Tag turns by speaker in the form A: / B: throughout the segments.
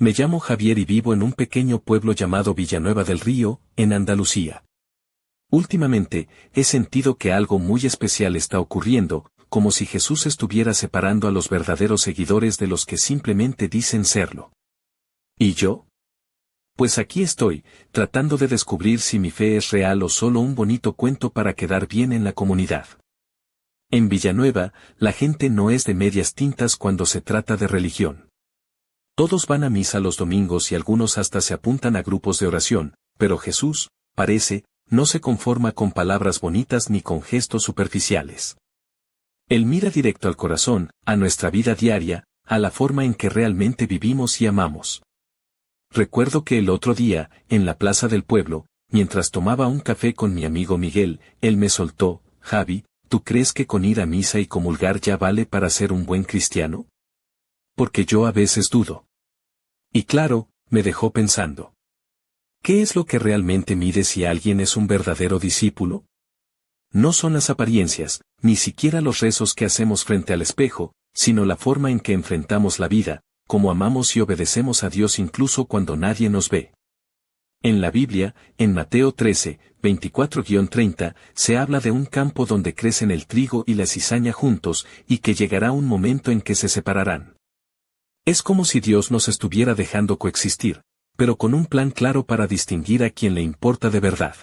A: Me llamo Javier y vivo en un pequeño pueblo llamado Villanueva del Río, en Andalucía. Últimamente, he sentido que algo muy especial está ocurriendo, como si Jesús estuviera separando a los verdaderos seguidores de los que simplemente dicen serlo. ¿Y yo? Pues aquí estoy, tratando de descubrir si mi fe es real o solo un bonito cuento para quedar bien en la comunidad. En Villanueva, la gente no es de medias tintas cuando se trata de religión. Todos van a misa los domingos y algunos hasta se apuntan a grupos de oración, pero Jesús, parece, no se conforma con palabras bonitas ni con gestos superficiales. Él mira directo al corazón, a nuestra vida diaria, a la forma en que realmente vivimos y amamos. Recuerdo que el otro día, en la plaza del pueblo, mientras tomaba un café con mi amigo Miguel, él me soltó: Javi, ¿tú crees que con ir a misa y comulgar ya vale para ser un buen cristiano? Porque yo a veces dudo. Y claro, me dejó pensando. ¿Qué es lo que realmente mide si alguien es un verdadero discípulo? No son las apariencias, ni siquiera los rezos que hacemos frente al espejo, sino la forma en que enfrentamos la vida, cómo amamos y obedecemos a Dios incluso cuando nadie nos ve. En la Biblia, en Mateo 13, 24-30, se habla de un campo donde crecen el trigo y la cizaña juntos, y que llegará un momento en que se separarán. Es como si Dios nos estuviera dejando coexistir, pero con un plan claro para distinguir a quien le importa de verdad.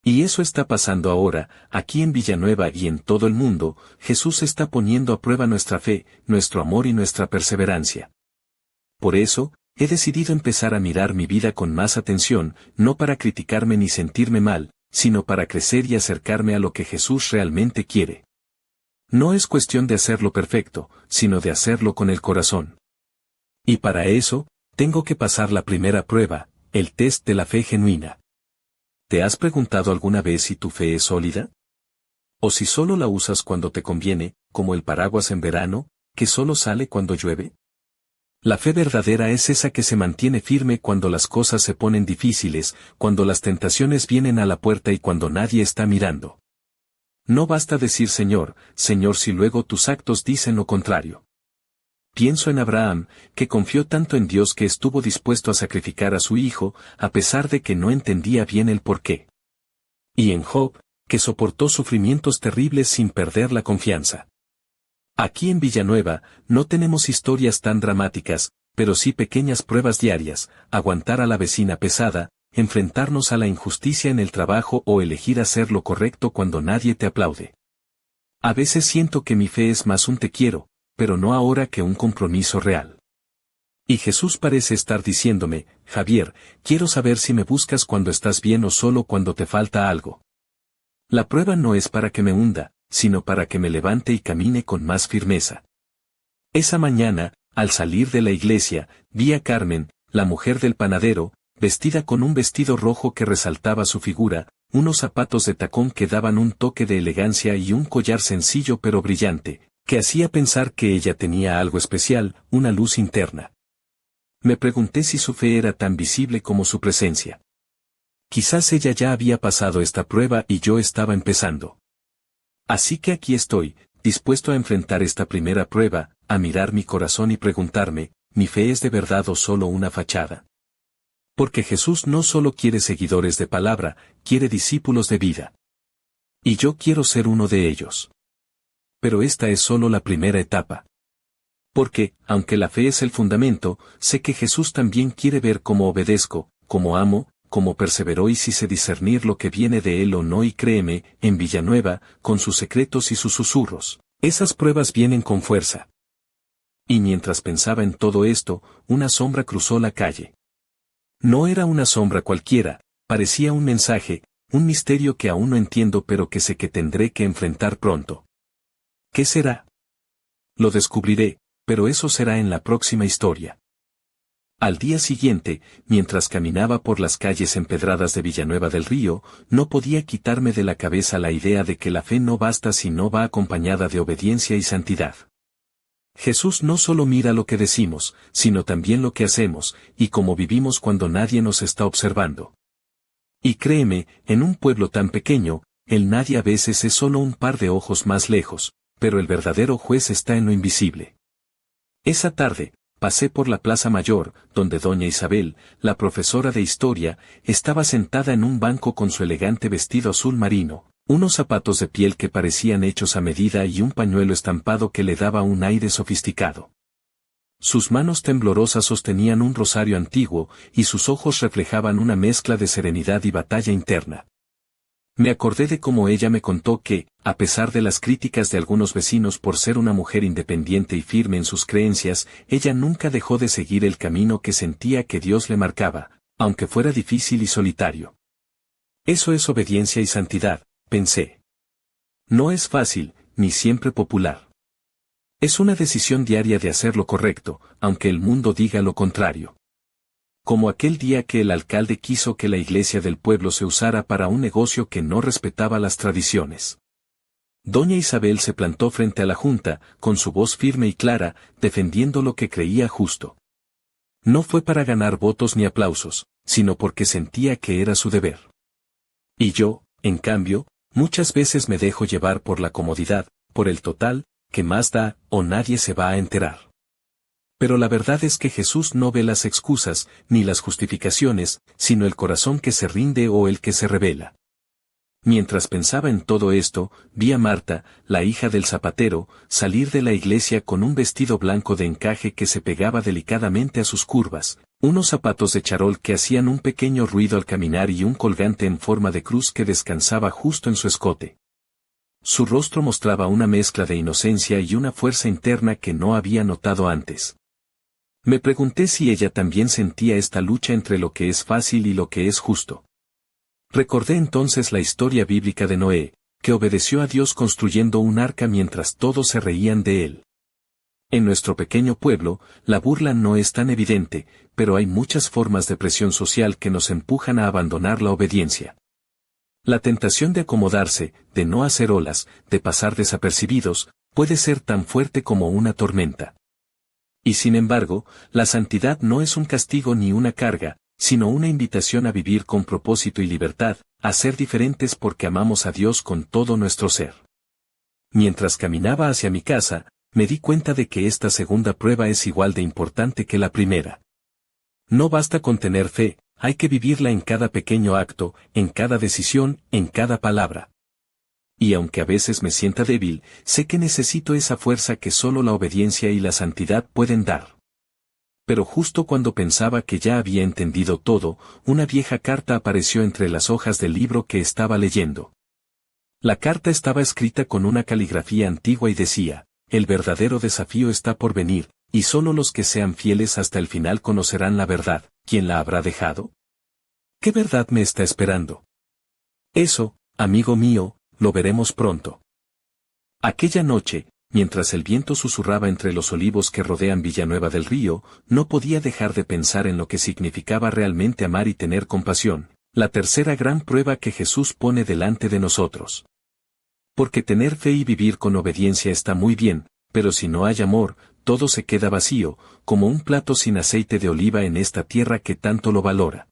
A: Y eso está pasando ahora, aquí en Villanueva y en todo el mundo. Jesús está poniendo a prueba nuestra fe, nuestro amor y nuestra perseverancia. Por eso, he decidido empezar a mirar mi vida con más atención, no para criticarme ni sentirme mal, sino para crecer y acercarme a lo que Jesús realmente quiere. No es cuestión de hacerlo perfecto, sino de hacerlo con el corazón. Y para eso, tengo que pasar la primera prueba, el test de la fe genuina. ¿Te has preguntado alguna vez si tu fe es sólida? ¿O si solo la usas cuando te conviene, como el paraguas en verano, que solo sale cuando llueve? La fe verdadera es esa que se mantiene firme cuando las cosas se ponen difíciles, cuando las tentaciones vienen a la puerta y cuando nadie está mirando. No basta decir Señor, Señor si luego tus actos dicen lo contrario. Pienso en Abraham, que confió tanto en Dios que estuvo dispuesto a sacrificar a su hijo, a pesar de que no entendía bien el porqué. Y en Job, que soportó sufrimientos terribles sin perder la confianza. Aquí en Villanueva, no tenemos historias tan dramáticas, pero sí pequeñas pruebas diarias: aguantar a la vecina pesada, enfrentarnos a la injusticia en el trabajo o elegir hacer lo correcto cuando nadie te aplaude. A veces siento que mi fe es más un te quiero, pero no ahora, que un compromiso real. Y Jesús parece estar diciéndome: Javier, quiero saber si me buscas cuando estás bien o solo cuando te falta algo. La prueba no es para que me hunda, sino para que me levante y camine con más firmeza. Esa mañana, al salir de la iglesia, vi a Carmen, la mujer del panadero, vestida con un vestido rojo que resaltaba su figura, unos zapatos de tacón que daban un toque de elegancia y un collar sencillo pero brillante, que hacía pensar que ella tenía algo especial, una luz interna. Me pregunté si su fe era tan visible como su presencia. Quizás ella ya había pasado esta prueba y yo estaba empezando. Así que aquí estoy, dispuesto a enfrentar esta primera prueba, a mirar mi corazón y preguntarme: ¿mi fe es de verdad o solo una fachada? Porque Jesús no solo quiere seguidores de palabra, quiere discípulos de vida. Y yo quiero ser uno de ellos. Pero esta es solo la primera etapa. Porque, aunque la fe es el fundamento, sé que Jesús también quiere ver cómo obedezco, cómo amo, cómo persevero y si sé discernir lo que viene de Él o no. Y créeme, en Villanueva, con sus secretos y sus susurros, esas pruebas vienen con fuerza. Y mientras pensaba en todo esto, una sombra cruzó la calle. No era una sombra cualquiera, parecía un mensaje, un misterio que aún no entiendo pero que sé que tendré que enfrentar pronto. ¿Qué será? Lo descubriré, pero eso será en la próxima historia. Al día siguiente, mientras caminaba por las calles empedradas de Villanueva del Río, no podía quitarme de la cabeza la idea de que la fe no basta si no va acompañada de obediencia y santidad. Jesús no solo mira lo que decimos, sino también lo que hacemos, y cómo vivimos cuando nadie nos está observando. Y créeme, en un pueblo tan pequeño, el nadie a veces es solo un par de ojos más lejos, pero el verdadero juez está en lo invisible. Esa tarde, pasé por la Plaza Mayor, donde doña Isabel, la profesora de historia, estaba sentada en un banco con su elegante vestido azul marino, unos zapatos de piel que parecían hechos a medida y un pañuelo estampado que le daba un aire sofisticado. Sus manos temblorosas sostenían un rosario antiguo, y sus ojos reflejaban una mezcla de serenidad y batalla interna. Me acordé de cómo ella me contó que, a pesar de las críticas de algunos vecinos por ser una mujer independiente y firme en sus creencias, ella nunca dejó de seguir el camino que sentía que Dios le marcaba, aunque fuera difícil y solitario. Eso es obediencia y santidad, pensé. No es fácil, ni siempre popular. Es una decisión diaria de hacer lo correcto, aunque el mundo diga lo contrario. Como aquel día que el alcalde quiso que la iglesia del pueblo se usara para un negocio que no respetaba las tradiciones. Doña Isabel se plantó frente a la junta, con su voz firme y clara, defendiendo lo que creía justo. No fue para ganar votos ni aplausos, sino porque sentía que era su deber. Y yo, en cambio, muchas veces me dejo llevar por la comodidad, por el total, que más da, o nadie se va a enterar. Pero la verdad es que Jesús no ve las excusas, ni las justificaciones, sino el corazón que se rinde o el que se rebela. Mientras pensaba en todo esto, vi a Marta, la hija del zapatero, salir de la iglesia con un vestido blanco de encaje que se pegaba delicadamente a sus curvas, unos zapatos de charol que hacían un pequeño ruido al caminar y un colgante en forma de cruz que descansaba justo en su escote. Su rostro mostraba una mezcla de inocencia y una fuerza interna que no había notado antes. Me pregunté si ella también sentía esta lucha entre lo que es fácil y lo que es justo. Recordé entonces la historia bíblica de Noé, que obedeció a Dios construyendo un arca mientras todos se reían de él. En nuestro pequeño pueblo, la burla no es tan evidente, pero hay muchas formas de presión social que nos empujan a abandonar la obediencia. La tentación de acomodarse, de no hacer olas, de pasar desapercibidos, puede ser tan fuerte como una tormenta. Y sin embargo, la santidad no es un castigo ni una carga, sino una invitación a vivir con propósito y libertad, a ser diferentes porque amamos a Dios con todo nuestro ser. Mientras caminaba hacia mi casa, me di cuenta de que esta segunda prueba es igual de importante que la primera. No basta con tener fe, hay que vivirla en cada pequeño acto, en cada decisión, en cada palabra. Y aunque a veces me sienta débil, sé que necesito esa fuerza que solo la obediencia y la santidad pueden dar. Pero justo cuando pensaba que ya había entendido todo, una vieja carta apareció entre las hojas del libro que estaba leyendo. La carta estaba escrita con una caligrafía antigua y decía: el verdadero desafío está por venir, y solo los que sean fieles hasta el final conocerán la verdad. ¿Quién la habrá dejado? ¿Qué verdad me está esperando? Eso, amigo mío, lo veremos pronto. Aquella noche, mientras el viento susurraba entre los olivos que rodean Villanueva del Río, no podía dejar de pensar en lo que significaba realmente amar y tener compasión, la tercera gran prueba que Jesús pone delante de nosotros. Porque tener fe y vivir con obediencia está muy bien, pero si no hay amor, todo se queda vacío, como un plato sin aceite de oliva en esta tierra que tanto lo valora.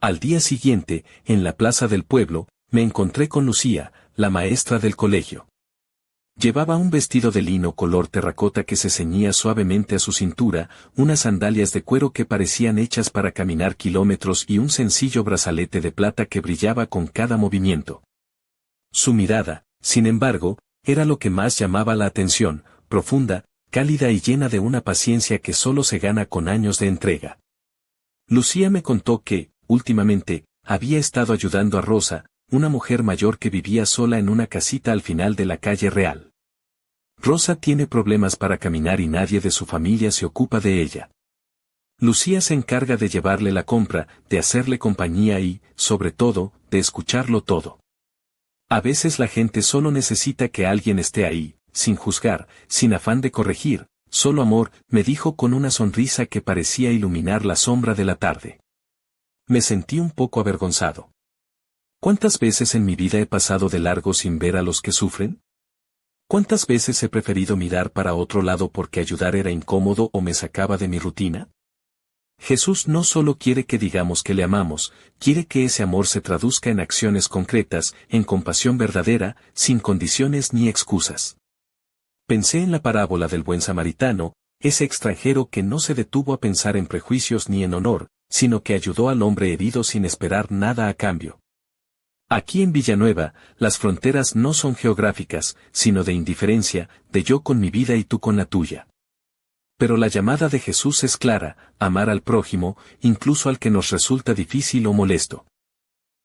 A: Al día siguiente, en la plaza del pueblo, me encontré con Lucía, la maestra del colegio. Llevaba un vestido de lino color terracota que se ceñía suavemente a su cintura, unas sandalias de cuero que parecían hechas para caminar kilómetros y un sencillo brazalete de plata que brillaba con cada movimiento. Su mirada, sin embargo, era lo que más llamaba la atención, profunda, cálida y llena de una paciencia que solo se gana con años de entrega. Lucía me contó que, últimamente, había estado ayudando a Rosa, una mujer mayor que vivía sola en una casita al final de la calle Real. Rosa tiene problemas para caminar y nadie de su familia se ocupa de ella. Lucía se encarga de llevarle la compra, de hacerle compañía y, sobre todo, de escucharlo todo. A veces la gente solo necesita que alguien esté ahí, sin juzgar, sin afán de corregir, solo amor, me dijo con una sonrisa que parecía iluminar la sombra de la tarde. Me sentí un poco avergonzado. ¿Cuántas veces en mi vida he pasado de largo sin ver a los que sufren? ¿Cuántas veces he preferido mirar para otro lado porque ayudar era incómodo o me sacaba de mi rutina? Jesús no solo quiere que digamos que le amamos, quiere que ese amor se traduzca en acciones concretas, en compasión verdadera, sin condiciones ni excusas. Pensé en la parábola del buen samaritano, ese extranjero que no se detuvo a pensar en prejuicios ni en honor, sino que ayudó al hombre herido sin esperar nada a cambio. Aquí en Villanueva, las fronteras no son geográficas, sino de indiferencia, de yo con mi vida y tú con la tuya. Pero la llamada de Jesús es clara, amar al prójimo, incluso al que nos resulta difícil o molesto.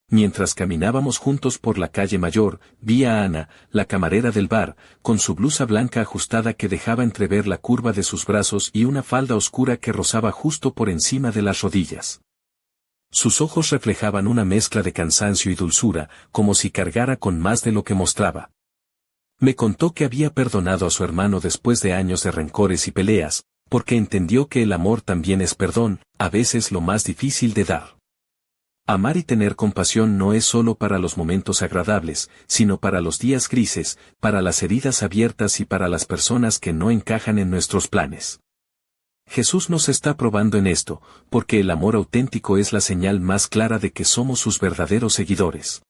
A: Mientras caminábamos juntos por la calle Mayor, vi a Ana, la camarera del bar, con su blusa blanca ajustada que dejaba entrever la curva de sus brazos y una falda oscura que rozaba justo por encima de las rodillas. Sus ojos reflejaban una mezcla de cansancio y dulzura, como si cargara con más de lo que mostraba. Me contó que había perdonado a su hermano después de años de rencores y peleas, porque entendió que el amor también es perdón, a veces lo más difícil de dar. Amar y tener compasión no es solo para los momentos agradables, sino para los días grises, para las heridas abiertas y para las personas que no encajan en nuestros planes. Jesús nos está probando en esto, porque el amor auténtico es la señal más clara de que somos sus verdaderos seguidores.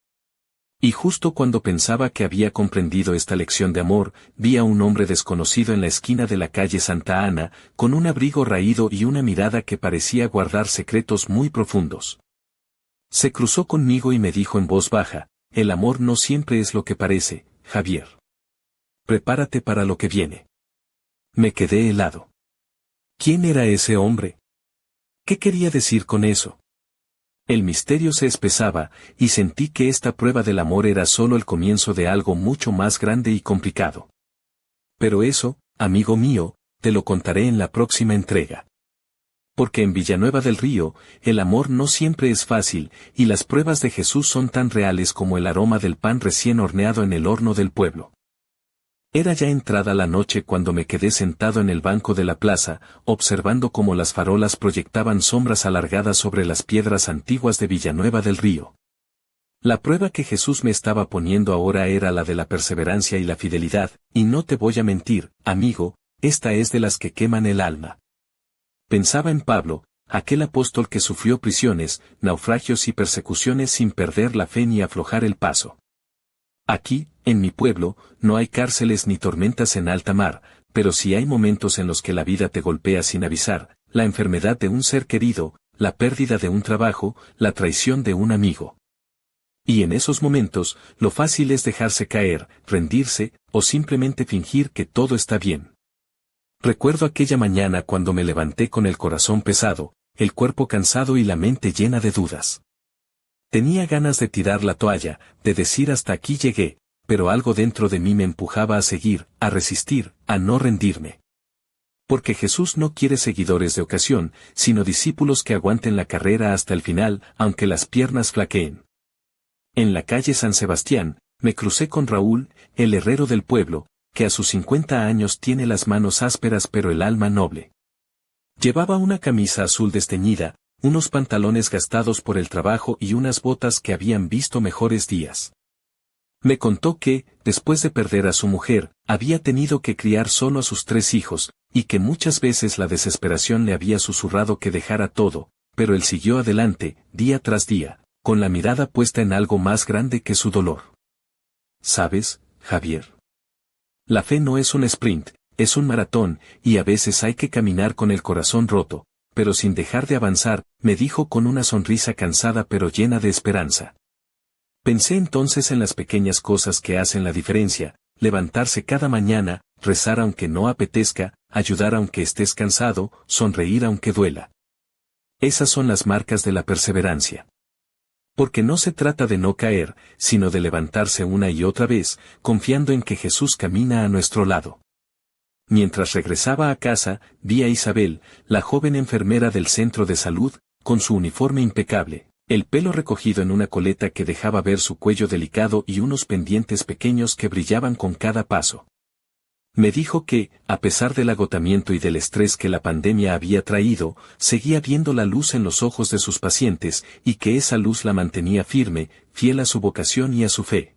A: Y justo cuando pensaba que había comprendido esta lección de amor, vi a un hombre desconocido en la esquina de la calle Santa Ana, con un abrigo raído y una mirada que parecía guardar secretos muy profundos. Se cruzó conmigo y me dijo en voz baja, el amor no siempre es lo que parece, Javier. Prepárate para lo que viene. Me quedé helado. ¿Quién era ese hombre? ¿Qué quería decir con eso? El misterio se espesaba, y sentí que esta prueba del amor era solo el comienzo de algo mucho más grande y complicado. Pero eso, amigo mío, te lo contaré en la próxima entrega. Porque en Villanueva del Río, el amor no siempre es fácil, y las pruebas de Jesús son tan reales como el aroma del pan recién horneado en el horno del pueblo. Era ya entrada la noche cuando me quedé sentado en el banco de la plaza, observando cómo las farolas proyectaban sombras alargadas sobre las piedras antiguas de Villanueva del Río. La prueba que Jesús me estaba poniendo ahora era la de la perseverancia y la fidelidad, y no te voy a mentir, amigo, esta es de las que queman el alma. Pensaba en Pablo, aquel apóstol que sufrió prisiones, naufragios y persecuciones sin perder la fe ni aflojar el paso. Aquí, en mi pueblo, no hay cárceles ni tormentas en alta mar, pero sí hay momentos en los que la vida te golpea sin avisar, la enfermedad de un ser querido, la pérdida de un trabajo, la traición de un amigo. Y en esos momentos, lo fácil es dejarse caer, rendirse, o simplemente fingir que todo está bien. Recuerdo aquella mañana cuando me levanté con el corazón pesado, el cuerpo cansado y la mente llena de dudas. Tenía ganas de tirar la toalla, de decir hasta aquí llegué, pero algo dentro de mí me empujaba a seguir, a resistir, a no rendirme. Porque Jesús no quiere seguidores de ocasión, sino discípulos que aguanten la carrera hasta el final, aunque las piernas flaqueen. En la calle San Sebastián, me crucé con Raúl, el herrero del pueblo, que a sus 50 años tiene las manos ásperas pero el alma noble. Llevaba una camisa azul desteñida, unos pantalones gastados por el trabajo y unas botas que habían visto mejores días. Me contó que, después de perder a su mujer, había tenido que criar solo a sus 3 hijos, y que muchas veces la desesperación le había susurrado que dejara todo, pero él siguió adelante, día tras día, con la mirada puesta en algo más grande que su dolor. ¿Sabes, Javier? La fe no es un sprint, es un maratón, y a veces hay que caminar con el corazón roto, pero sin dejar de avanzar, me dijo con una sonrisa cansada pero llena de esperanza. Pensé entonces en las pequeñas cosas que hacen la diferencia, levantarse cada mañana, rezar aunque no apetezca, ayudar aunque estés cansado, sonreír aunque duela. Esas son las marcas de la perseverancia. Porque no se trata de no caer, sino de levantarse una y otra vez, confiando en que Jesús camina a nuestro lado. Mientras regresaba a casa, vi a Isabel, la joven enfermera del centro de salud, con su uniforme impecable, el pelo recogido en una coleta que dejaba ver su cuello delicado y unos pendientes pequeños que brillaban con cada paso. Me dijo que, a pesar del agotamiento y del estrés que la pandemia había traído, seguía viendo la luz en los ojos de sus pacientes y que esa luz la mantenía firme, fiel a su vocación y a su fe.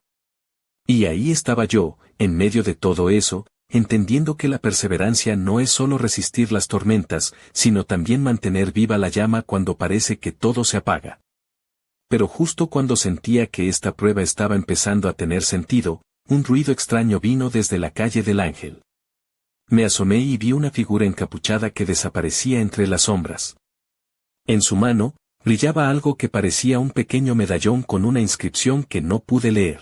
A: Y ahí estaba yo, en medio de todo eso, entendiendo que la perseverancia no es solo resistir las tormentas, sino también mantener viva la llama cuando parece que todo se apaga. Pero justo cuando sentía que esta prueba estaba empezando a tener sentido, un ruido extraño vino desde la calle del Ángel. Me asomé y vi una figura encapuchada que desaparecía entre las sombras. En su mano, brillaba algo que parecía un pequeño medallón con una inscripción que no pude leer.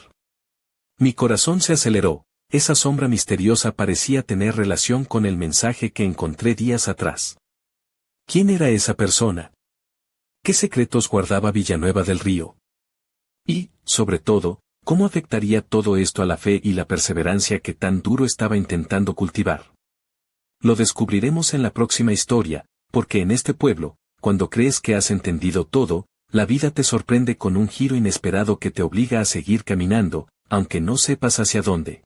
A: Mi corazón se aceleró, esa sombra misteriosa parecía tener relación con el mensaje que encontré días atrás. ¿Quién era esa persona? ¿Qué secretos guardaba Villanueva del Río? Y, sobre todo, ¿cómo afectaría todo esto a la fe y la perseverancia que tan duro estaba intentando cultivar? Lo descubriremos en la próxima historia, porque en este pueblo, cuando crees que has entendido todo, la vida te sorprende con un giro inesperado que te obliga a seguir caminando, aunque no sepas hacia dónde.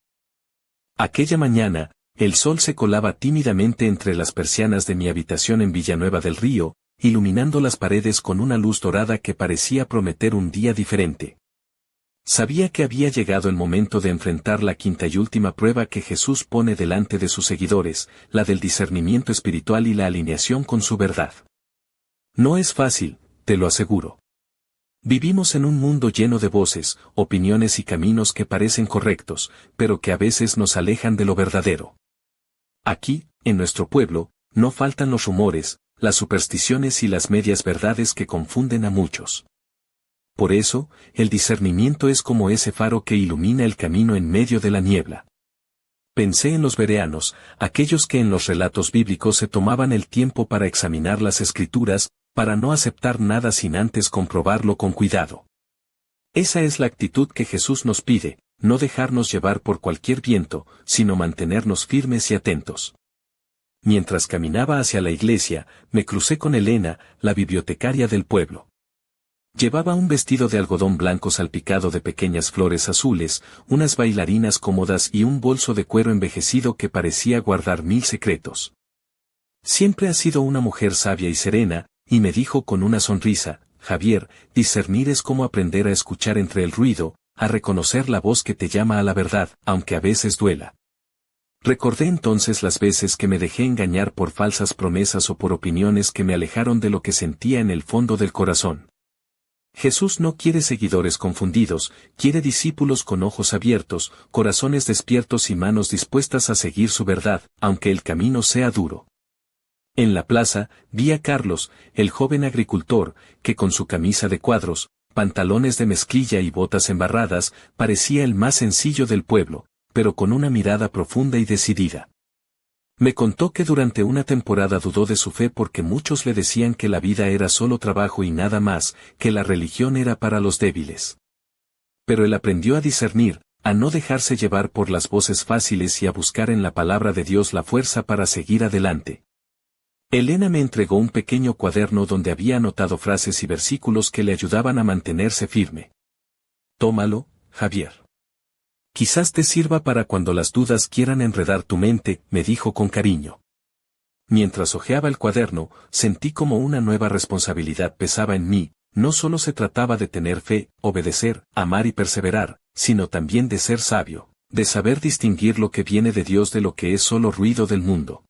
A: Aquella mañana, el sol se colaba tímidamente entre las persianas de mi habitación en Villanueva del Río, iluminando las paredes con una luz dorada que parecía prometer un día diferente. Sabía que había llegado el momento de enfrentar la quinta y última prueba que Jesús pone delante de sus seguidores, la del discernimiento espiritual y la alineación con su verdad. No es fácil, te lo aseguro. Vivimos en un mundo lleno de voces, opiniones y caminos que parecen correctos, pero que a veces nos alejan de lo verdadero. Aquí, en nuestro pueblo, no faltan los rumores, las supersticiones y las medias verdades que confunden a muchos. Por eso, el discernimiento es como ese faro que ilumina el camino en medio de la niebla. Pensé en los bereanos, aquellos que en los relatos bíblicos se tomaban el tiempo para examinar las escrituras, para no aceptar nada sin antes comprobarlo con cuidado. Esa es la actitud que Jesús nos pide, no dejarnos llevar por cualquier viento, sino mantenernos firmes y atentos. Mientras caminaba hacia la iglesia, me crucé con Elena, la bibliotecaria del pueblo. Llevaba un vestido de algodón blanco salpicado de pequeñas flores azules, unas bailarinas cómodas y un bolso de cuero envejecido que parecía guardar 1000 secretos. Siempre has sido una mujer sabia y serena, y me dijo con una sonrisa, Javier, discernir es como aprender a escuchar entre el ruido, a reconocer la voz que te llama a la verdad, aunque a veces duela. Recordé entonces las veces que me dejé engañar por falsas promesas o por opiniones que me alejaron de lo que sentía en el fondo del corazón. Jesús no quiere seguidores confundidos, quiere discípulos con ojos abiertos, corazones despiertos y manos dispuestas a seguir su verdad, aunque el camino sea duro. En la plaza, vi a Carlos, el joven agricultor, que con su camisa de cuadros, pantalones de mezclilla y botas embarradas, parecía el más sencillo del pueblo, pero con una mirada profunda y decidida. Me contó que durante una temporada dudó de su fe porque muchos le decían que la vida era solo trabajo y nada más, que la religión era para los débiles. Pero él aprendió a discernir, a no dejarse llevar por las voces fáciles y a buscar en la palabra de Dios la fuerza para seguir adelante. Elena me entregó un pequeño cuaderno donde había anotado frases y versículos que le ayudaban a mantenerse firme. Tómalo, Javier. Quizás te sirva para cuando las dudas quieran enredar tu mente, me dijo con cariño. Mientras hojeaba el cuaderno, sentí como una nueva responsabilidad pesaba en mí, no solo se trataba de tener fe, obedecer, amar y perseverar, sino también de ser sabio, de saber distinguir lo que viene de Dios de lo que es solo ruido del mundo.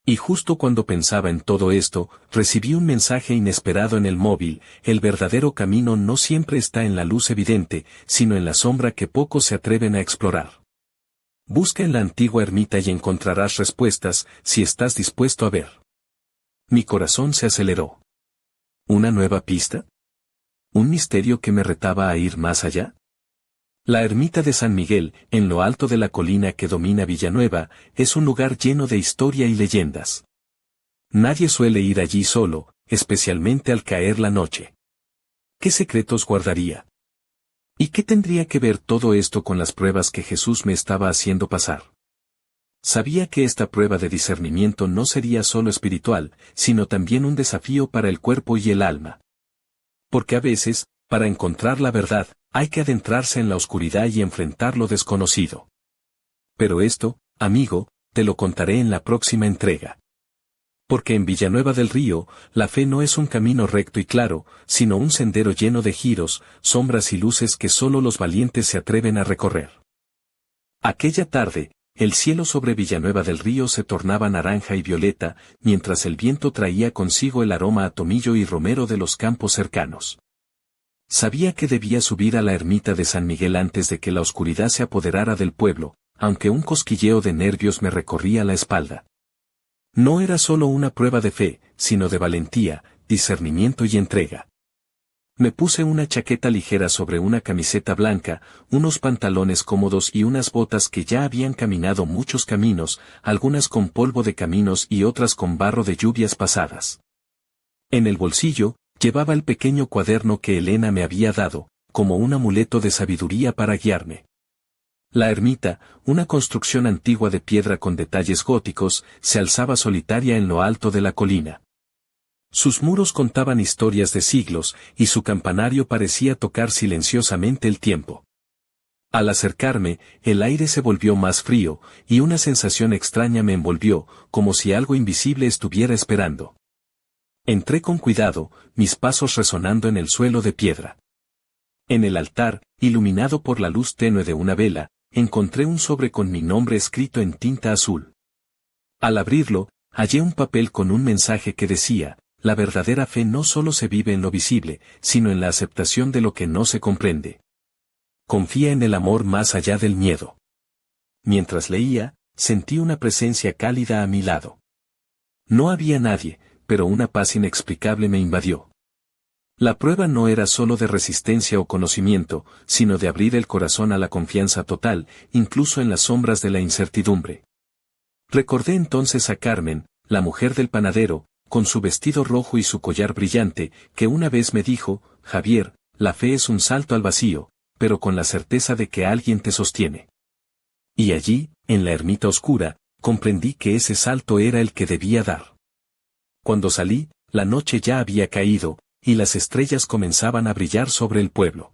A: Y justo cuando pensaba en todo esto, recibí un mensaje inesperado en el móvil, el verdadero camino no siempre está en la luz evidente, sino en la sombra que pocos se atreven a explorar. Busca en la antigua ermita y encontrarás respuestas, si estás dispuesto a ver. Mi corazón se aceleró. ¿Una nueva pista? ¿Un misterio que me retaba a ir más allá? La ermita de San Miguel, en lo alto de la colina que domina Villanueva, es un lugar lleno de historia y leyendas. Nadie suele ir allí solo, especialmente al caer la noche. ¿Qué secretos guardaría? ¿Y qué tendría que ver todo esto con las pruebas que Jesús me estaba haciendo pasar? Sabía que esta prueba de discernimiento no sería solo espiritual, sino también un desafío para el cuerpo y el alma. Porque a veces, para encontrar la verdad, hay que adentrarse en la oscuridad y enfrentar lo desconocido. Pero esto, amigo, te lo contaré en la próxima entrega. Porque en Villanueva del Río, la fe no es un camino recto y claro, sino un sendero lleno de giros, sombras y luces que solo los valientes se atreven a recorrer. Aquella tarde, el cielo sobre Villanueva del Río se tornaba naranja y violeta, mientras el viento traía consigo el aroma a tomillo y romero de los campos cercanos. Sabía que debía subir a la ermita de San Miguel antes de que la oscuridad se apoderara del pueblo, aunque un cosquilleo de nervios me recorría la espalda. No era solo una prueba de fe, sino de valentía, discernimiento y entrega. Me puse una chaqueta ligera sobre una camiseta blanca, unos pantalones cómodos y unas botas que ya habían caminado muchos caminos, algunas con polvo de caminos y otras con barro de lluvias pasadas. En el bolsillo, llevaba el pequeño cuaderno que Elena me había dado, como un amuleto de sabiduría para guiarme. La ermita, una construcción antigua de piedra con detalles góticos, se alzaba solitaria en lo alto de la colina. Sus muros contaban historias de siglos, y su campanario parecía tocar silenciosamente el tiempo. Al acercarme, el aire se volvió más frío, y una sensación extraña me envolvió, como si algo invisible estuviera esperando. Entré con cuidado, mis pasos resonando en el suelo de piedra. En el altar, iluminado por la luz tenue de una vela, encontré un sobre con mi nombre escrito en tinta azul. Al abrirlo, hallé un papel con un mensaje que decía: la verdadera fe no solo se vive en lo visible, sino en la aceptación de lo que no se comprende. Confía en el amor más allá del miedo. Mientras leía, sentí una presencia cálida a mi lado. No había nadie, pero una paz inexplicable me invadió. La prueba no era solo de resistencia o conocimiento, sino de abrir el corazón a la confianza total, incluso en las sombras de la incertidumbre. Recordé entonces a Carmen, la mujer del panadero, con su vestido rojo y su collar brillante, que una vez me dijo: Javier, la fe es un salto al vacío, pero con la certeza de que alguien te sostiene. Y allí, en la ermita oscura, comprendí que ese salto era el que debía dar. Cuando salí, la noche ya había caído, y las estrellas comenzaban a brillar sobre el pueblo.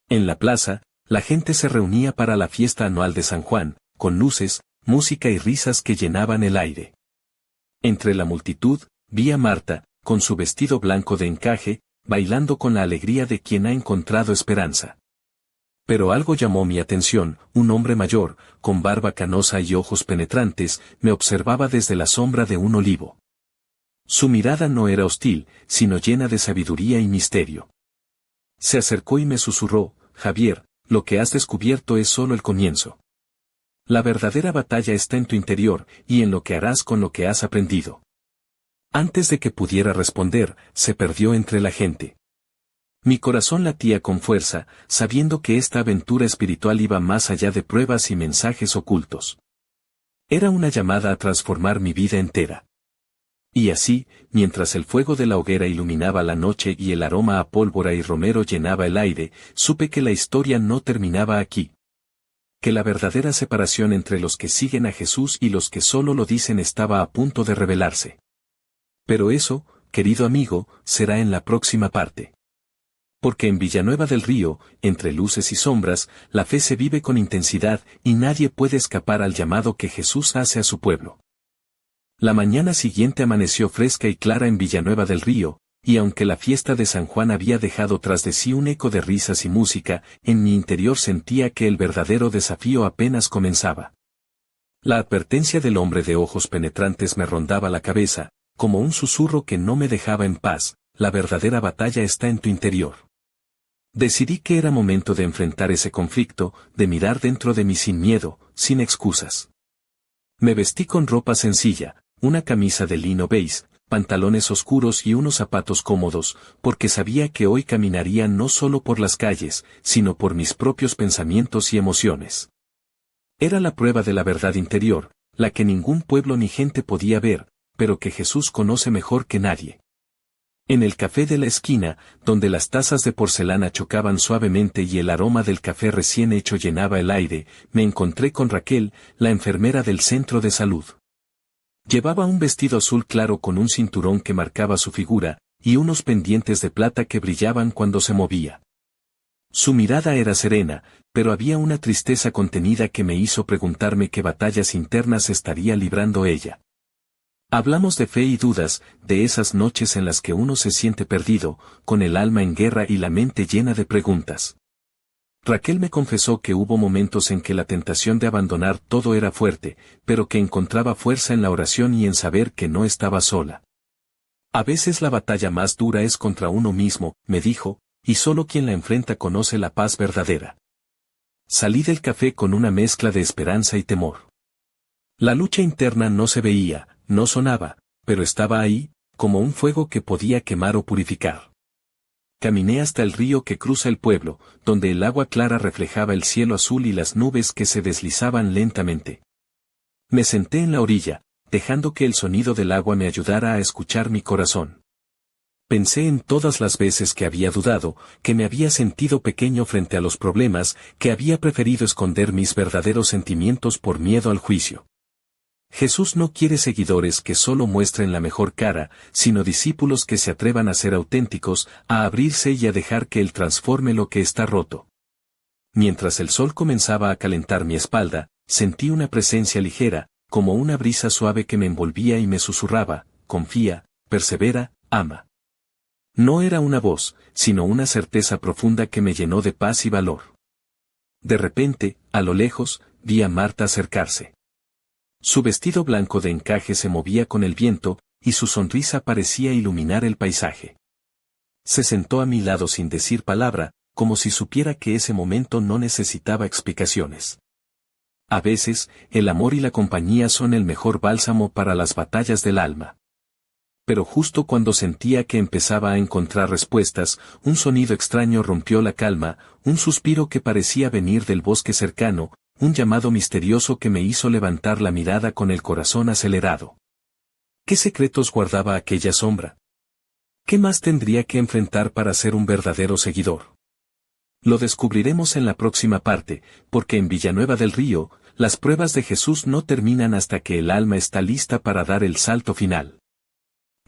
A: En la plaza, la gente se reunía para la fiesta anual de San Juan, con luces, música y risas que llenaban el aire. Entre la multitud, vi a Marta, con su vestido blanco de encaje, bailando con la alegría de quien ha encontrado esperanza. Pero algo llamó mi atención: un hombre mayor, con barba canosa y ojos penetrantes, me observaba desde la sombra de un olivo. Su mirada no era hostil, sino llena de sabiduría y misterio. Se acercó y me susurró: Javier, lo que has descubierto es solo el comienzo. La verdadera batalla está en tu interior, y en lo que harás con lo que has aprendido. Antes de que pudiera responder, se perdió entre la gente. Mi corazón latía con fuerza, sabiendo que esta aventura espiritual iba más allá de pruebas y mensajes ocultos. Era una llamada a transformar mi vida entera. Y así, mientras el fuego de la hoguera iluminaba la noche y el aroma a pólvora y romero llenaba el aire, supe que la historia no terminaba aquí. Que la verdadera separación entre los que siguen a Jesús y los que solo lo dicen estaba a punto de revelarse. Pero eso, querido amigo, será en la próxima parte. Porque en Villanueva del Río, entre luces y sombras, la fe se vive con intensidad y nadie puede escapar al llamado que Jesús hace a su pueblo. La mañana siguiente amaneció fresca y clara en Villanueva del Río, y aunque la fiesta de San Juan había dejado tras de sí un eco de risas y música, en mi interior sentía que el verdadero desafío apenas comenzaba. La advertencia del hombre de ojos penetrantes me rondaba la cabeza, como un susurro que no me dejaba en paz: la verdadera batalla está en tu interior. Decidí que era momento de enfrentar ese conflicto, de mirar dentro de mí sin miedo, sin excusas. Me vestí con ropa sencilla, una camisa de lino beige, pantalones oscuros y unos zapatos cómodos, porque sabía que hoy caminaría no solo por las calles, sino por mis propios pensamientos y emociones. Era la prueba de la verdad interior, la que ningún pueblo ni gente podía ver, pero que Jesús conoce mejor que nadie. En el café de la esquina, donde las tazas de porcelana chocaban suavemente y el aroma del café recién hecho llenaba el aire, me encontré con Raquel, la enfermera del centro de salud. Llevaba un vestido azul claro con un cinturón que marcaba su figura, y unos pendientes de plata que brillaban cuando se movía. Su mirada era serena, pero había una tristeza contenida que me hizo preguntarme qué batallas internas estaría librando ella. Hablamos de fe y dudas, de esas noches en las que uno se siente perdido, con el alma en guerra y la mente llena de preguntas. Raquel me confesó que hubo momentos en que la tentación de abandonar todo era fuerte, pero que encontraba fuerza en la oración y en saber que no estaba sola. A veces la batalla más dura es contra uno mismo, me dijo, y solo quien la enfrenta conoce la paz verdadera. Salí del café con una mezcla de esperanza y temor. La lucha interna no se veía, no sonaba, pero estaba ahí, como un fuego que podía quemar o purificar. Caminé hasta el río que cruza el pueblo, donde el agua clara reflejaba el cielo azul y las nubes que se deslizaban lentamente. Me senté en la orilla, dejando que el sonido del agua me ayudara a escuchar mi corazón. Pensé en todas las veces que había dudado, que me había sentido pequeño frente a los problemas, que había preferido esconder mis verdaderos sentimientos por miedo al juicio. Jesús no quiere seguidores que solo muestren la mejor cara, sino discípulos que se atrevan a ser auténticos, a abrirse y a dejar que Él transforme lo que está roto. Mientras el sol comenzaba a calentar mi espalda, sentí una presencia ligera, como una brisa suave que me envolvía y me susurraba: confía, persevera, ama. No era una voz, sino una certeza profunda que me llenó de paz y valor. De repente, a lo lejos, vi a Marta acercarse. Su vestido blanco de encaje se movía con el viento, y su sonrisa parecía iluminar el paisaje. Se sentó a mi lado sin decir palabra, como si supiera que ese momento no necesitaba explicaciones. A veces, el amor y la compañía son el mejor bálsamo para las batallas del alma. Pero justo cuando sentía que empezaba a encontrar respuestas, un sonido extraño rompió la calma, un suspiro que parecía venir del bosque cercano, un llamado misterioso que me hizo levantar la mirada con el corazón acelerado. ¿Qué secretos guardaba aquella sombra? ¿Qué más tendría que enfrentar para ser un verdadero seguidor? Lo descubriremos en la próxima parte, porque en Villanueva del Río, las pruebas de Jesús no terminan hasta que el alma está lista para dar el salto final.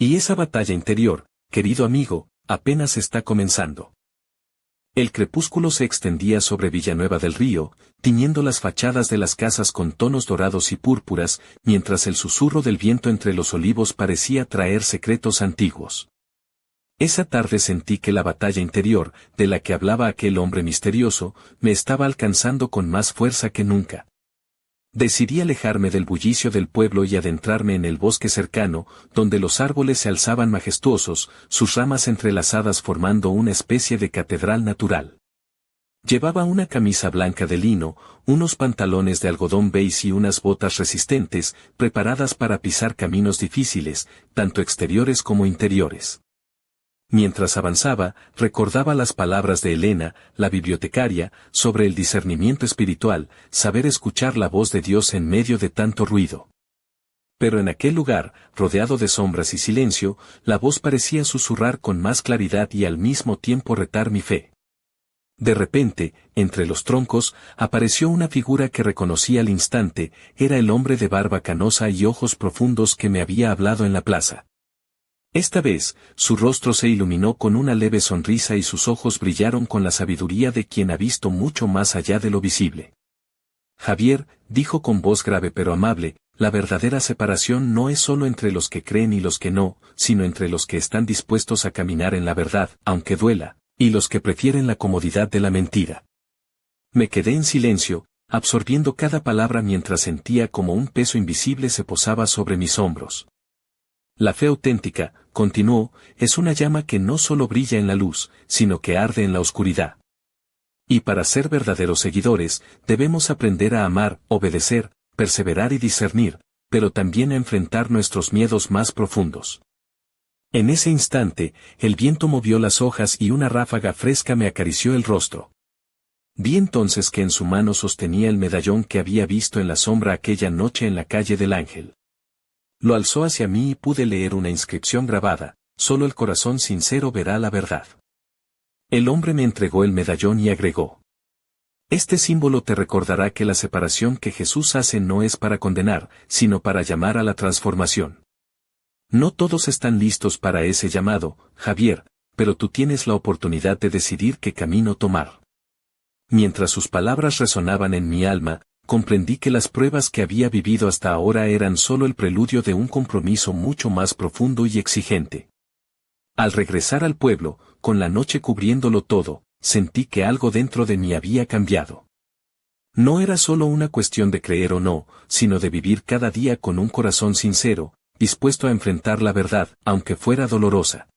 A: Y esa batalla interior, querido amigo, apenas está comenzando. El crepúsculo se extendía sobre Villanueva del Río, tiñendo las fachadas de las casas con tonos dorados y púrpuras, mientras el susurro del viento entre los olivos parecía traer secretos antiguos. Esa tarde sentí que la batalla interior, de la que hablaba aquel hombre misterioso, me estaba alcanzando con más fuerza que nunca. Decidí alejarme del bullicio del pueblo y adentrarme en el bosque cercano, donde los árboles se alzaban majestuosos, sus ramas entrelazadas formando una especie de catedral natural. Llevaba una camisa blanca de lino, unos pantalones de algodón beige y unas botas resistentes, preparadas para pisar caminos difíciles, tanto exteriores como interiores. Mientras avanzaba, recordaba las palabras de Elena, la bibliotecaria, sobre el discernimiento espiritual, saber escuchar la voz de Dios en medio de tanto ruido. Pero en aquel lugar, rodeado de sombras y silencio, la voz parecía susurrar con más claridad y al mismo tiempo retar mi fe. De repente, entre los troncos, apareció una figura que reconocí al instante, era el hombre de barba canosa y ojos profundos que me había hablado en la plaza. Esta vez, su rostro se iluminó con una leve sonrisa y sus ojos brillaron con la sabiduría de quien ha visto mucho más allá de lo visible. Javier, dijo con voz grave pero amable, la verdadera separación no es solo entre los que creen y los que no, sino entre los que están dispuestos a caminar en la verdad, aunque duela, y los que prefieren la comodidad de la mentira. Me quedé en silencio, absorbiendo cada palabra mientras sentía como un peso invisible se posaba sobre mis hombros. La fe auténtica, continuó, es una llama que no solo brilla en la luz, sino que arde en la oscuridad. Y para ser verdaderos seguidores, debemos aprender a amar, obedecer, perseverar y discernir, pero también a enfrentar nuestros miedos más profundos. En ese instante, el viento movió las hojas y una ráfaga fresca me acarició el rostro. Vi entonces que en su mano sostenía el medallón que había visto en la sombra aquella noche en la calle del Ángel. Lo alzó hacia mí y pude leer una inscripción grabada: solo el corazón sincero verá la verdad. El hombre me entregó el medallón y agregó: este símbolo te recordará que la separación que Jesús hace no es para condenar, sino para llamar a la transformación. No todos están listos para ese llamado, Javier, pero tú tienes la oportunidad de decidir qué camino tomar. Mientras sus palabras resonaban en mi alma, comprendí que las pruebas que había vivido hasta ahora eran solo el preludio de un compromiso mucho más profundo y exigente. Al regresar al pueblo, con la noche cubriéndolo todo, sentí que algo dentro de mí había cambiado. No era solo una cuestión de creer o no, sino de vivir cada día con un corazón sincero, dispuesto a enfrentar la verdad, aunque fuera dolorosa.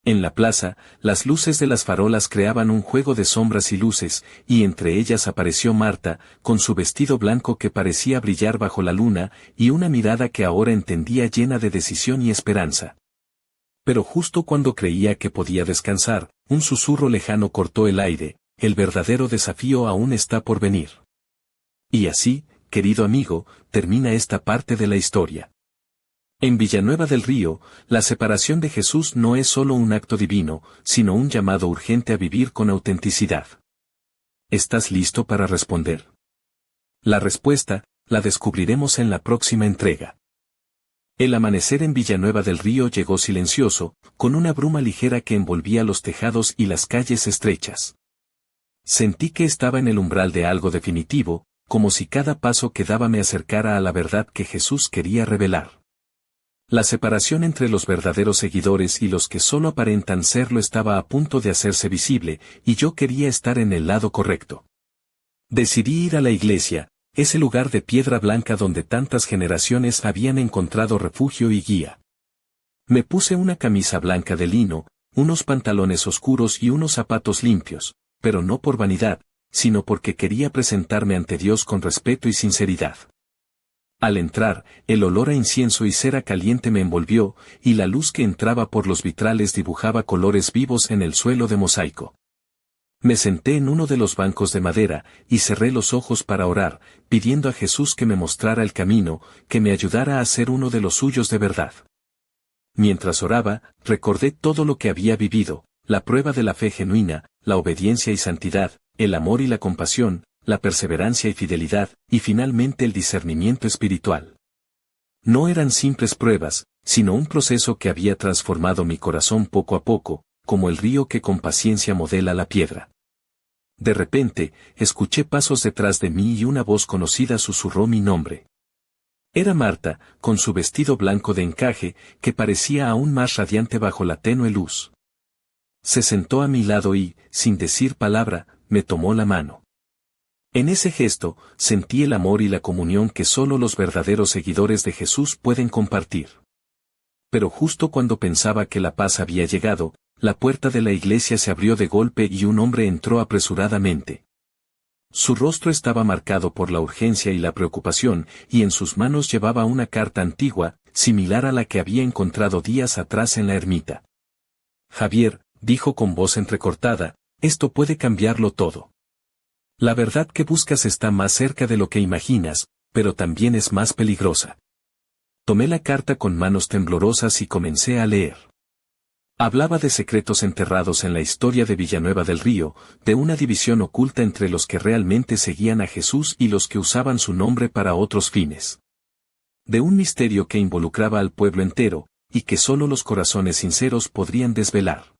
A: En la plaza, las luces de las farolas creaban un juego de sombras y luces, y entre ellas apareció Marta, con su vestido blanco que parecía brillar bajo la luna, y una mirada que ahora entendía llena de decisión y esperanza. Pero justo cuando creía que podía descansar, un susurro lejano cortó el aire: el verdadero desafío aún está por venir. Y así, querido amigo, termina esta parte de la historia. En Villanueva del Río, la separación de Jesús no es solo un acto divino, sino un llamado urgente a vivir con autenticidad. ¿Estás listo para responder? La respuesta, la descubriremos en la próxima entrega. El amanecer en Villanueva del Río llegó silencioso, con una bruma ligera que envolvía los tejados y las calles estrechas. Sentí que estaba en el umbral de algo definitivo, como si cada paso que daba me acercara a la verdad que Jesús quería revelar. La separación entre los verdaderos seguidores y los que solo aparentan serlo estaba a punto de hacerse visible, y yo quería estar en el lado correcto. Decidí ir a la iglesia, ese lugar de piedra blanca donde tantas generaciones habían encontrado refugio y guía. Me puse una camisa blanca de lino, unos pantalones oscuros y unos zapatos limpios, pero no por vanidad, sino porque quería presentarme ante Dios con respeto y sinceridad. Al entrar, el olor a incienso y cera caliente me envolvió, y la luz que entraba por los vitrales dibujaba colores vivos en el suelo de mosaico. Me senté en uno de los bancos de madera, y cerré los ojos para orar, pidiendo a Jesús que me mostrara el camino, que me ayudara a ser uno de los suyos de verdad. Mientras oraba, recordé todo lo que había vivido: la prueba de la fe genuina, la obediencia y santidad, el amor y la compasión, la perseverancia y fidelidad, y finalmente el discernimiento espiritual. No eran simples pruebas, sino un proceso que había transformado mi corazón poco a poco, como el río que con paciencia modela la piedra. De repente, escuché pasos detrás de mí y una voz conocida susurró mi nombre. Era Marta, con su vestido blanco de encaje, que parecía aún más radiante bajo la tenue luz. Se sentó a mi lado y, sin decir palabra, me tomó la mano. En ese gesto, sentí el amor y la comunión que solo los verdaderos seguidores de Jesús pueden compartir. Pero justo cuando pensaba que la paz había llegado, la puerta de la iglesia se abrió de golpe y un hombre entró apresuradamente. Su rostro estaba marcado por la urgencia y la preocupación, y en sus manos llevaba una carta antigua, similar a la que había encontrado días atrás en la ermita. Javier, dijo con voz entrecortada, esto puede cambiarlo todo. La verdad que buscas está más cerca de lo que imaginas, pero también es más peligrosa. Tomé la carta con manos temblorosas y comencé a leer. Hablaba de secretos enterrados en la historia de Villanueva del Río, de una división oculta entre los que realmente seguían a Jesús y los que usaban su nombre para otros fines. De un misterio que involucraba al pueblo entero, y que solo los corazones sinceros podrían desvelar.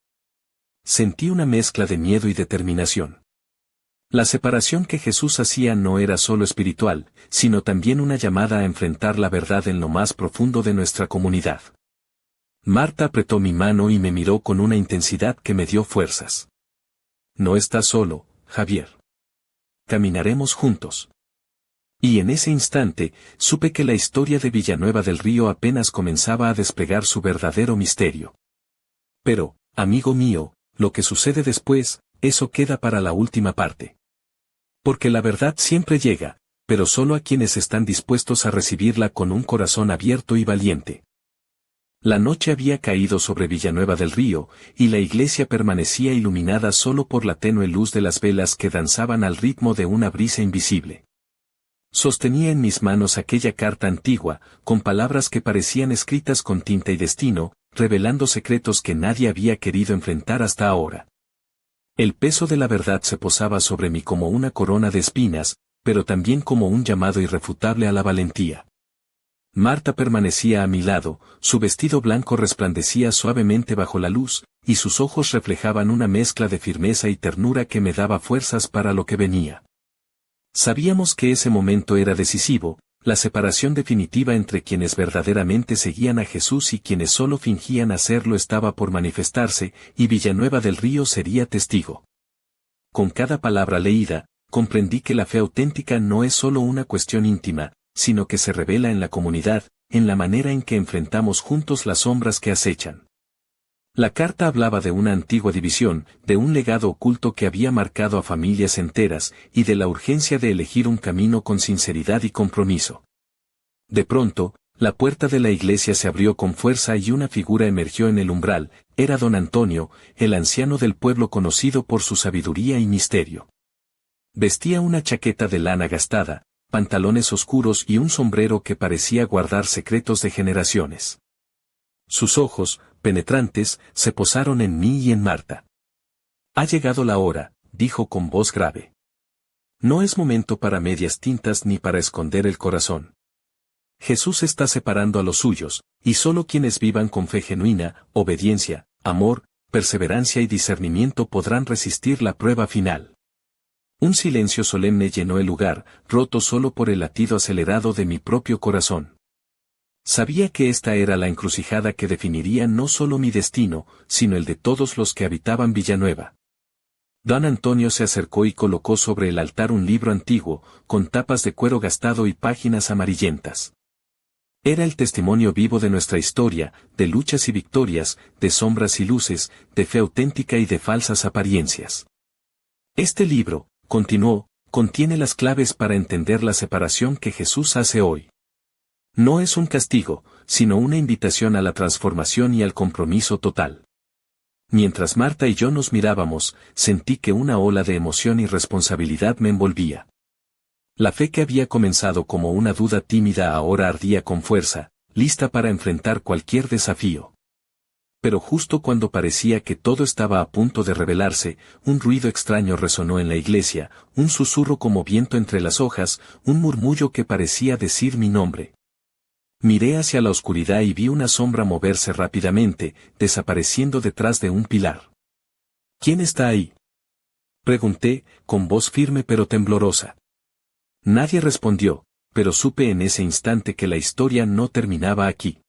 A: Sentí una mezcla de miedo y determinación. La separación que Jesús hacía no era solo espiritual, sino también una llamada a enfrentar la verdad en lo más profundo de nuestra comunidad. Marta apretó mi mano y me miró con una intensidad que me dio fuerzas. No estás solo, Javier. Caminaremos juntos. Y en ese instante, supe que la historia de Villanueva del Río apenas comenzaba a desplegar su verdadero misterio. Pero, amigo mío, lo que sucede después, eso queda para la última parte. Porque la verdad siempre llega, pero solo a quienes están dispuestos a recibirla con un corazón abierto y valiente. La noche había caído sobre Villanueva del Río, y la iglesia permanecía iluminada solo por la tenue luz de las velas que danzaban al ritmo de una brisa invisible. Sostenía en mis manos aquella carta antigua, con palabras que parecían escritas con tinta y destino, revelando secretos que nadie había querido enfrentar hasta ahora. El peso de la verdad se posaba sobre mí como una corona de espinas, pero también como un llamado irrefutable a la valentía. Marta permanecía a mi lado, su vestido blanco resplandecía suavemente bajo la luz, y sus ojos reflejaban una mezcla de firmeza y ternura que me daba fuerzas para lo que venía. Sabíamos que ese momento era decisivo, la separación definitiva entre quienes verdaderamente seguían a Jesús y quienes solo fingían hacerlo estaba por manifestarse, y Villanueva del Río sería testigo. Con cada palabra leída, comprendí que la fe auténtica no es solo una cuestión íntima, sino que se revela en la comunidad, en la manera en que enfrentamos juntos las sombras que acechan. La carta hablaba de una antigua división, de un legado oculto que había marcado a familias enteras, y de la urgencia de elegir un camino con sinceridad y compromiso. De pronto, la puerta de la iglesia se abrió con fuerza y una figura emergió en el umbral. Era don Antonio, el anciano del pueblo conocido por su sabiduría y misterio. Vestía una chaqueta de lana gastada, pantalones oscuros y un sombrero que parecía guardar secretos de generaciones. Sus ojos, penetrantes, se posaron en mí y en Marta. Ha llegado la hora, dijo con voz grave. No es momento para medias tintas ni para esconder el corazón. Jesús está separando a los suyos, y solo quienes vivan con fe genuina, obediencia, amor, perseverancia y discernimiento podrán resistir la prueba final. Un silencio solemne llenó el lugar, roto solo por el latido acelerado de mi propio corazón. Sabía que esta era la encrucijada que definiría no solo mi destino, sino el de todos los que habitaban Villanueva. Don Antonio se acercó y colocó sobre el altar un libro antiguo, con tapas de cuero gastado y páginas amarillentas. Era el testimonio vivo de nuestra historia, de luchas y victorias, de sombras y luces, de fe auténtica y de falsas apariencias. Este libro, continuó, contiene las claves para entender la separación que Jesús hace hoy. No es un castigo, sino una invitación a la transformación y al compromiso total. Mientras Marta y yo nos mirábamos, sentí que una ola de emoción y responsabilidad me envolvía. La fe que había comenzado como una duda tímida ahora ardía con fuerza, lista para enfrentar cualquier desafío. Pero justo cuando parecía que todo estaba a punto de revelarse, un ruido extraño resonó en la iglesia, un susurro como viento entre las hojas, un murmullo que parecía decir mi nombre. Miré hacia la oscuridad y vi una sombra moverse rápidamente, desapareciendo detrás de un pilar. ¿Quién está ahí?, pregunté, con voz firme pero temblorosa. Nadie respondió, pero supe en ese instante que la historia no terminaba aquí.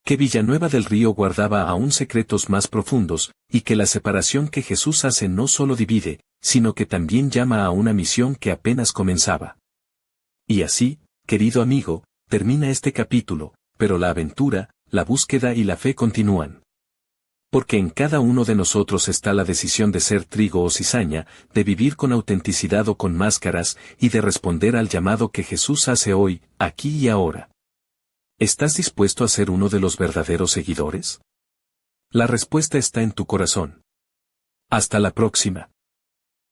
A: Que Villanueva del Río guardaba aún secretos más profundos, y que la separación que Jesús hace no solo divide, sino que también llama a una misión que apenas comenzaba. Y así, querido amigo, termina este capítulo, pero la aventura, la búsqueda y la fe continúan. Porque en cada uno de nosotros está la decisión de ser trigo o cizaña, de vivir con autenticidad o con máscaras, y de responder al llamado que Jesús hace hoy, aquí y ahora. ¿Estás dispuesto a ser uno de los verdaderos seguidores? La respuesta está en tu corazón. Hasta la próxima.